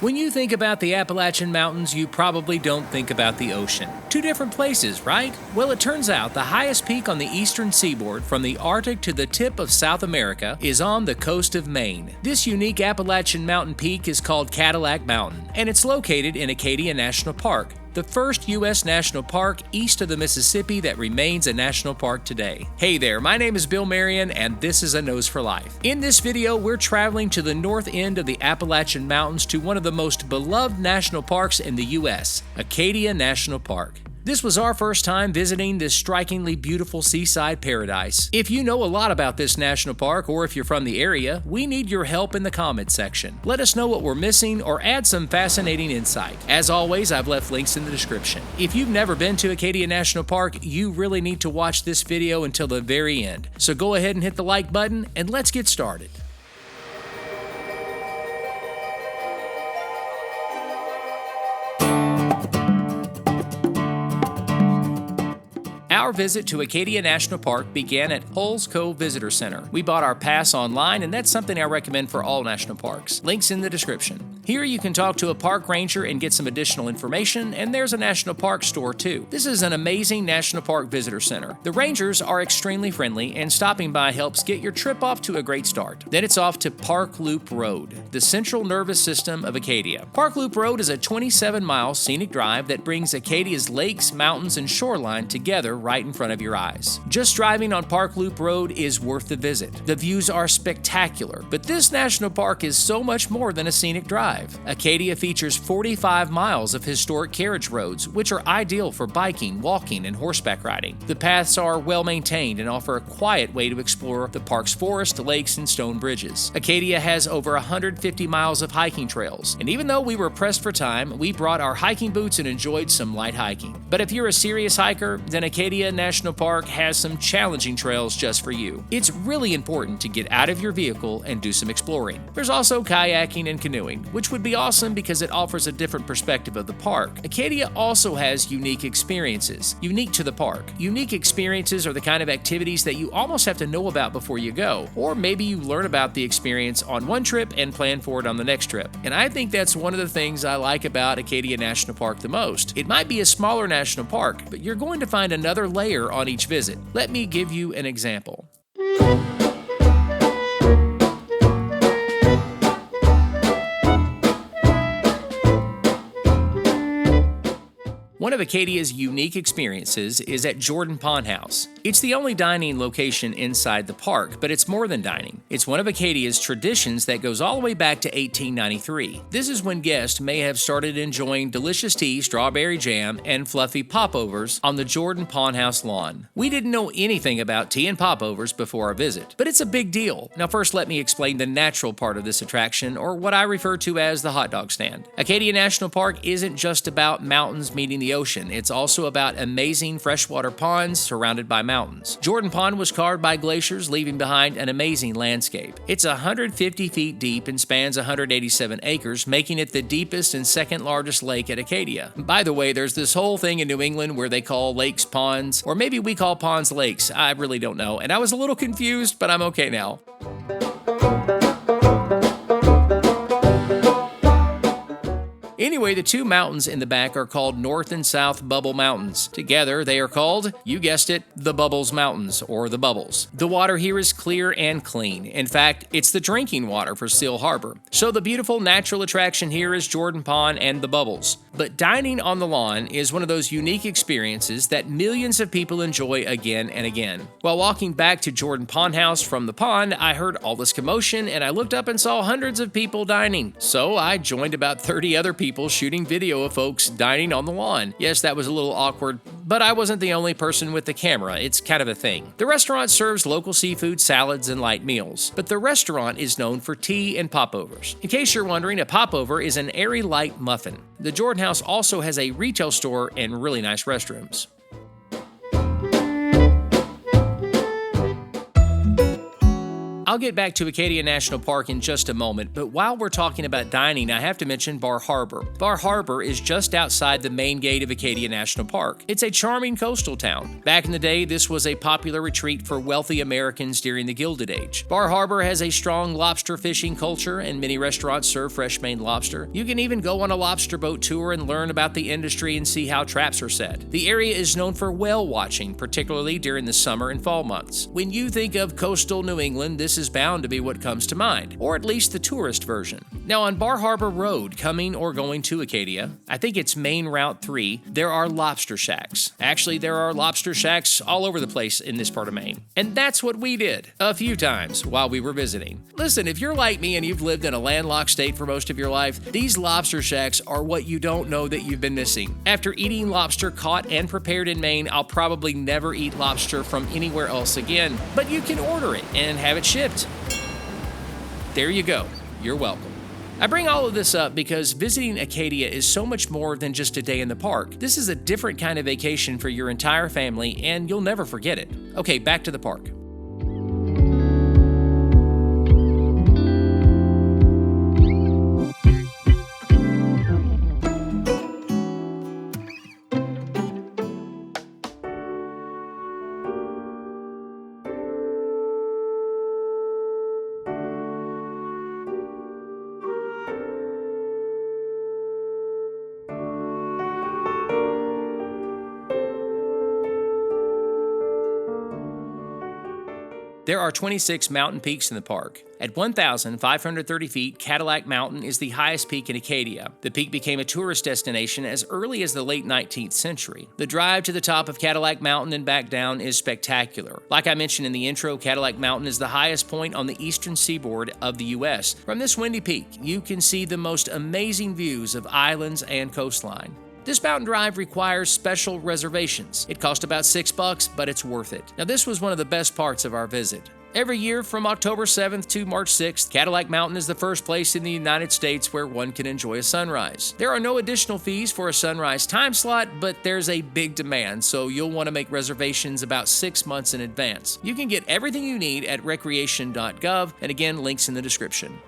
When you think about the Appalachian Mountains, you probably don't think about the ocean. Two different places, right? Well, it turns out the highest peak on the eastern seaboard, from the Arctic to the tip of South America, is on the coast of Maine. This unique Appalachian mountain peak is called Cadillac Mountain, and it's located in Acadia National Park, the first U.S. national park east of the Mississippi that remains a national park today. Hey there, my name is Bill Marion, and this is A Nose for Life. In this video, we're traveling to the north end of the Appalachian Mountains to one of the most beloved national parks in the U.S., Acadia National Park. This was our first time visiting this strikingly beautiful seaside paradise. If you know a lot about this national park, or if you're from the area, we need your help in the comments section. Let us know what we're missing or add some fascinating insight. As always, I've left links in the description. If you've never been to Acadia National Park, you really need to watch this video until the very end. So go ahead and hit the like button, and let's get started. Our visit to Acadia National Park began at Hulls Cove Visitor Center. We bought our pass online, and that's something I recommend for all national parks. Links in the description. Here you can talk to a park ranger and get some additional information, and there's a national park store too. This is an amazing national park visitor center. The rangers are extremely friendly, and stopping by helps get your trip off to a great start. Then it's off to Park Loop Road, the central nervous system of Acadia. Park Loop Road is a 27-mile scenic drive that brings Acadia's lakes, mountains, and shoreline together right in front of your eyes. Just driving on Park Loop Road is worth the visit. The views are spectacular, but this national park is so much more than a scenic drive. Acadia features 45 miles of historic carriage roads, which are ideal for biking, walking, and horseback riding. The paths are well maintained and offer a quiet way to explore the park's forest, lakes, and stone bridges. Acadia has over 150 miles of hiking trails, and even though we were pressed for time, we brought our hiking boots and enjoyed some light hiking. But if you're a serious hiker, then Acadia National Park has some challenging trails just for you. It's really important to get out of your vehicle and do some exploring. There's also kayaking and canoeing, which would be awesome because it offers a different perspective of the park. Acadia also has unique experiences, unique to the park. Unique experiences are the kind of activities that you almost have to know about before you go, or maybe you learn about the experience on one trip and plan for it on the next trip. And I think that's one of the things I like about Acadia National Park the most. It might be a smaller national park, but you're going to find another layer on each visit. Let me give you an example. One of Acadia's unique experiences is at Jordan Pond House. It's the only dining location inside the park, but it's more than dining. It's one of Acadia's traditions that goes all the way back to 1893. This is when guests may have started enjoying delicious tea, strawberry jam, and fluffy popovers on the Jordan Pond House lawn. We didn't know anything about tea and popovers before our visit, but it's a big deal. Now first, let me explain the natural part of this attraction, or what I refer to as the hot dog stand. Acadia National Park isn't just about mountains meeting the ocean. It's also about amazing freshwater ponds surrounded by mountains. Jordan Pond was carved by glaciers, leaving behind an amazing landscape. It's 150 feet deep and spans 187 acres, making it the deepest and second largest lake at Acadia. By the way, there's this whole thing in New England where they call lakes ponds, or maybe we call ponds lakes. I really don't know, and I was a little confused, but I'm okay now. Anyway, the two mountains in the back are called North and South Bubble Mountains. Together, they are called, you guessed it, the Bubbles Mountains, or the Bubbles. The water here is clear and clean. In fact, it's the drinking water for Seal Harbor. So the beautiful natural attraction here is Jordan Pond and the Bubbles. But dining on the lawn is one of those unique experiences that millions of people enjoy again and again. While walking back to Jordan Pond House from the pond, I heard all this commotion, and I looked up and saw hundreds of people dining. So I joined about 30 other people shooting video of folks dining on the lawn. Yes, that was a little awkward, but I wasn't the only person with the camera. It's kind of a thing. The restaurant serves local seafood, salads, and light meals, but the restaurant is known for tea and popovers. In case you're wondering, a popover is an airy light muffin. The Jordan House also has a retail store and really nice restrooms. I'll get back to Acadia National Park in just a moment, but while we're talking about dining, I have to mention Bar Harbor. Bar Harbor is just outside the main gate of Acadia National Park. It's a charming coastal town. Back in the day, this was a popular retreat for wealthy Americans during the Gilded Age. Bar Harbor has a strong lobster fishing culture, and many restaurants serve fresh Maine lobster. You can even go on a lobster boat tour and learn about the industry and see how traps are set. The area is known for whale watching, particularly during the summer and fall months. When you think of coastal New England, this is bound to be what comes to mind, or at least the tourist version. Now, on Bar Harbor Road, coming or going to Acadia, I think it's Main Route 3, there are lobster shacks. Actually, there are lobster shacks all over the place in this part of Maine. And that's what we did a few times while we were visiting. Listen, if you're like me and you've lived in a landlocked state for most of your life, these lobster shacks are what you don't know that you've been missing. After eating lobster caught and prepared in Maine, I'll probably never eat lobster from anywhere else again, but you can order it and have it shipped. There you go. You're welcome. I bring all of this up because visiting Acadia is so much more than just a day in the park. This is a different kind of vacation for your entire family, and you'll never forget it. Okay, back to the park. There are 26 mountain peaks in the park. At 1,530 feet, Cadillac Mountain is the highest peak in Acadia. The peak became a tourist destination as early as the late 19th century. The drive to the top of Cadillac Mountain and back down is spectacular. Like I mentioned in the intro, Cadillac Mountain is the highest point on the eastern seaboard of the U.S. From this windy peak, you can see the most amazing views of islands and coastline. This mountain drive requires special reservations. It cost about $6, but it's worth it. Now, this was one of the best parts of our visit. Every year from October 7th to March 6th, Cadillac Mountain is the first place in the United States where one can enjoy a sunrise. There are no additional fees for a sunrise time slot, but there's a big demand, so you'll want to make reservations about 6 months in advance. You can get everything you need at recreation.gov, and again, links in the description.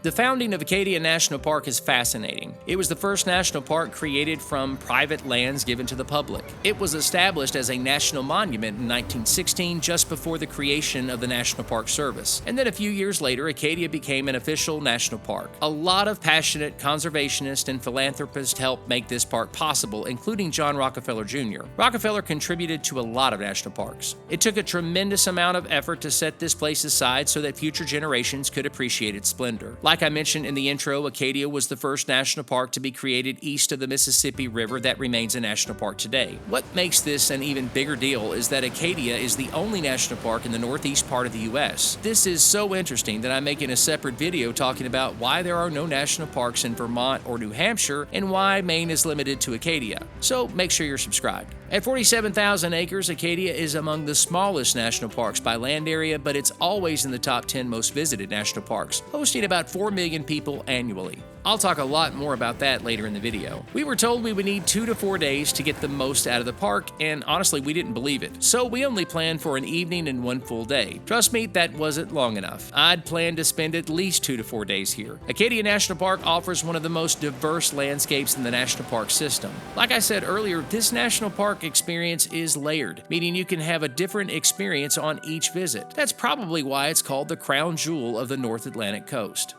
The founding of Acadia National Park is fascinating. It was the first national park created from private lands given to the public. It was established as a national monument in 1916, just before the creation of the National Park Service. And then a few years later, Acadia became an official national park. A lot of passionate conservationists and philanthropists helped make this park possible, including John Rockefeller Jr. Rockefeller contributed to a lot of national parks. It took a tremendous amount of effort to set this place aside so that future generations could appreciate its splendor. Like I mentioned in the intro, Acadia was the first national park to be created east of the Mississippi River that remains a national park today. What makes this an even bigger deal is that Acadia is the only national park in the northeast part of the U.S. This is so interesting that I'm making a separate video talking about why there are no national parks in Vermont or New Hampshire and why Maine is limited to Acadia. So make sure you're subscribed. At 47,000 acres, Acadia is among the smallest national parks by land area, but it's always in the top 10 most visited national parks, hosting about 4 million people annually. I'll talk a lot more about that later in the video. We were told we would need 2 to 4 days to get the most out of the park, and honestly, we didn't believe it. So we only planned for an evening and 1 full day. Trust me, that wasn't long enough. I'd planned to spend at least 2 to 4 days here. Acadia National Park offers one of the most diverse landscapes in the national park system. Like I said earlier, this national park experience is layered, meaning you can have a different experience on each visit. That's probably why it's called the crown jewel of the North Atlantic coast.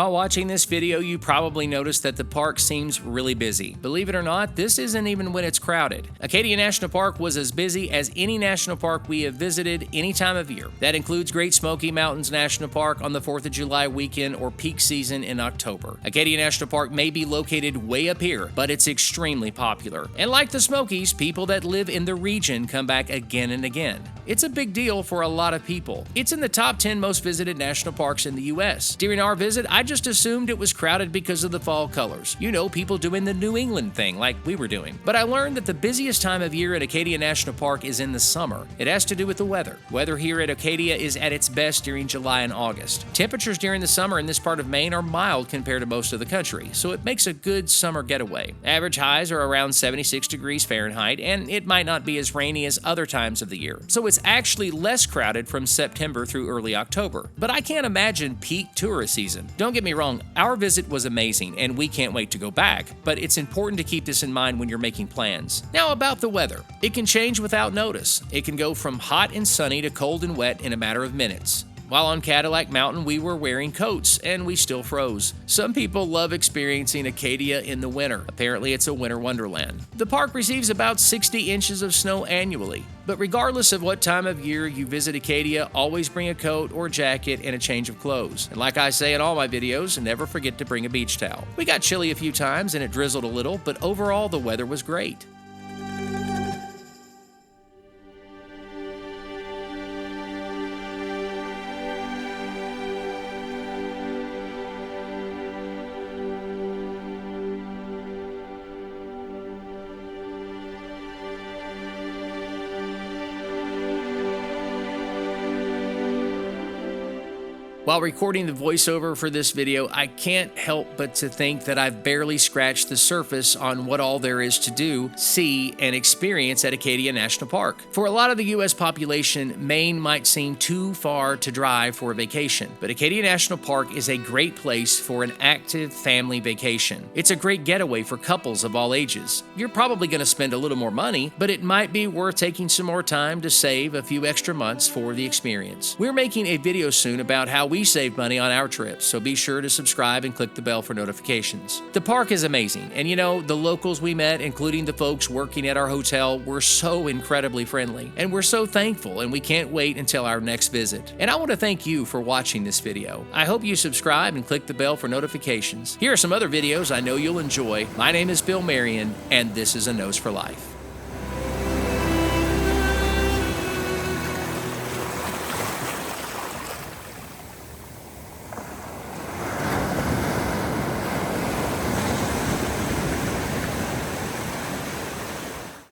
While watching this video, you probably noticed that the park seems really busy. Believe it or not, this isn't even when it's crowded. Acadia National Park was as busy as any national park we have visited any time of year. That includes Great Smoky Mountains National Park on the 4th of July weekend or peak season in October. Acadia National Park may be located way up here, but it's extremely popular. And like the Smokies, people that live in the region come back again and again. It's a big deal for a lot of people. It's in the top 10 most visited national parks in the U.S. During our visit, I just assumed it was crowded because of the fall colors. You know, people doing the New England thing like we were doing. But I learned that the busiest time of year at Acadia National Park is in the summer. It has to do with the weather. Weather here at Acadia is at its best during July and August. Temperatures during the summer in this part of Maine are mild compared to most of the country, so it makes a good summer getaway. Average highs are around 76 degrees Fahrenheit, and it might not be as rainy as other times of the year. So it's actually less crowded from September through early October. But I can't imagine peak tourist season. Don't get me wrong, our visit was amazing and we can't wait to go back, but it's important to keep this in mind when you're making plans. Now about the weather. It can change without notice. It can go from hot and sunny to cold and wet in a matter of minutes. While on Cadillac Mountain, we were wearing coats, and we still froze. Some people love experiencing Acadia in the winter. Apparently, it's a winter wonderland. The park receives about 60 inches of snow annually. But regardless of what time of year you visit Acadia, always bring a coat or jacket and a change of clothes. And like I say in all my videos, never forget to bring a beach towel. We got chilly a few times and it drizzled a little, but overall the weather was great. While recording the voiceover for this video, I can't help but to think that I've barely scratched the surface on what all there is to do, see, and experience at Acadia National Park. For a lot of the U.S. population, Maine might seem too far to drive for a vacation, but Acadia National Park is a great place for an active family vacation. It's a great getaway for couples of all ages. You're probably going to spend a little more money, but it might be worth taking some more time to save a few extra months for the experience. We're making a video soon about how we save money on our trips, so be sure to subscribe and click the bell for notifications. The park is amazing, and you know, the locals we met, including the folks working at our hotel, were so incredibly friendly, and we're so thankful, and we can't wait until our next visit. And I want to thank you for watching this video. I hope you subscribe and click the bell for notifications. Here are some other videos I know you'll enjoy. My name is Bill Marion, and this is A Nose for Life.